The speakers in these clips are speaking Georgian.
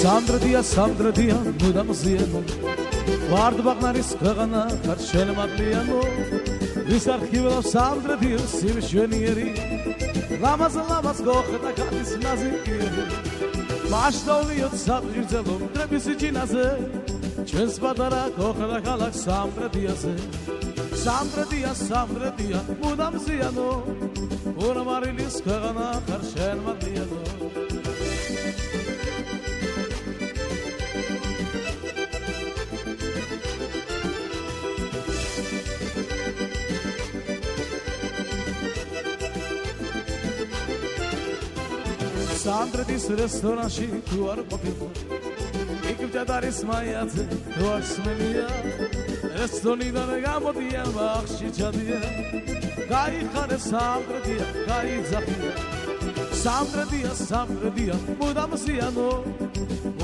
სამდრედია მუდამ ზიანო ვარდბაღნარის ქვეყანა ხარ შენ მადლიანო ვის არქიველავს სამდრედიო სიმშვენიერი ლამაზ გოხდა გადის ნაზიკიერი მაშტოლიოთ საბჭირძელო მტრების ჯინაზე ჩვენს პატარა გოხდა ქალაქ სამდრედიაზე სამდრედია მუდამ ზიანო ორმარილის ქვეყანა ხარ შენ მადლიანო სამდრედის რესტორანში თუ არ ყოფილიყო იქ ჯადარის მაიაზე თუ არ სმენია რესტორნიდან გამოდიან ბაღში ჩადიან გაიხარე სამდრედია გაიძახია სამდრედია მუდამ ზიანო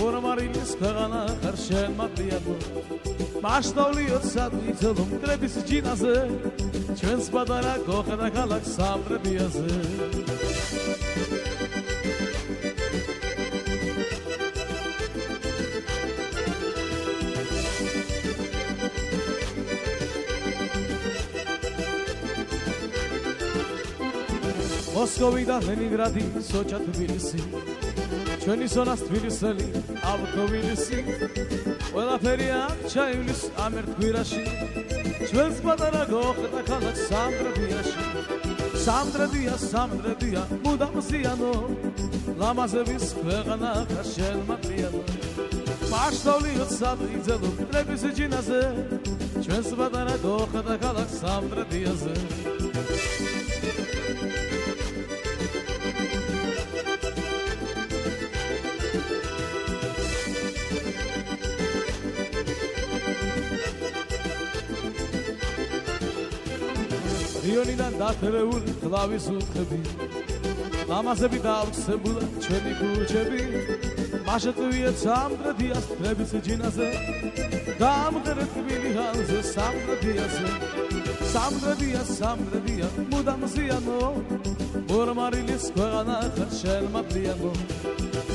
ორმარილის ქვეყანა ხარ შენ მადლიანო მაშტოლიოთ სადღიცელო მტრების ჯინაზე ჩვენს პატარა გოხდა ქალაქ სამდრედიაზე მოსკოვიდან ლენინგრადი, სოჭა თბილისი ჩვენი სონას თბილისელი, ავტომობილისი ყველაფერი აქ ჩაივლის ამ ერთ კვირაში ჩვენს პატარა გოხდა ქალაქ სამდრედია მუდამ ზიანო ლამაზების ქვეყანა ხარ შენ მადლიანო მაშტოლიოთ სადღიცელო მტრების ჯინაზე ჩვენს პატარა გოხდა ქალაქ სამდრედიაზე რიონიდან დათერეული ხლავის უთხები ლამაზები დაავსებულა ჩვენი ქუჩები მაშტოლიოთ სამდრედიას მტრების ჯინაზე გამღერეთ თბილი ჰალზე სამდრედია მუდამ ზიანო ორმარილის ქვეყანა ხარ შენ მადლიანო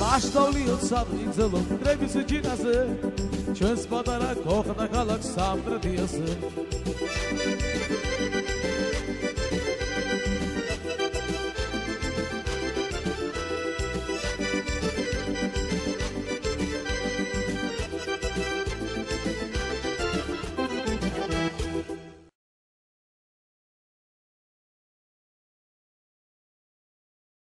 მაშტოლიოთ სადღიცელო მტრების ჯინაზე ჩვენს პატარა გოხდა ქალაქ სამდრედიაზე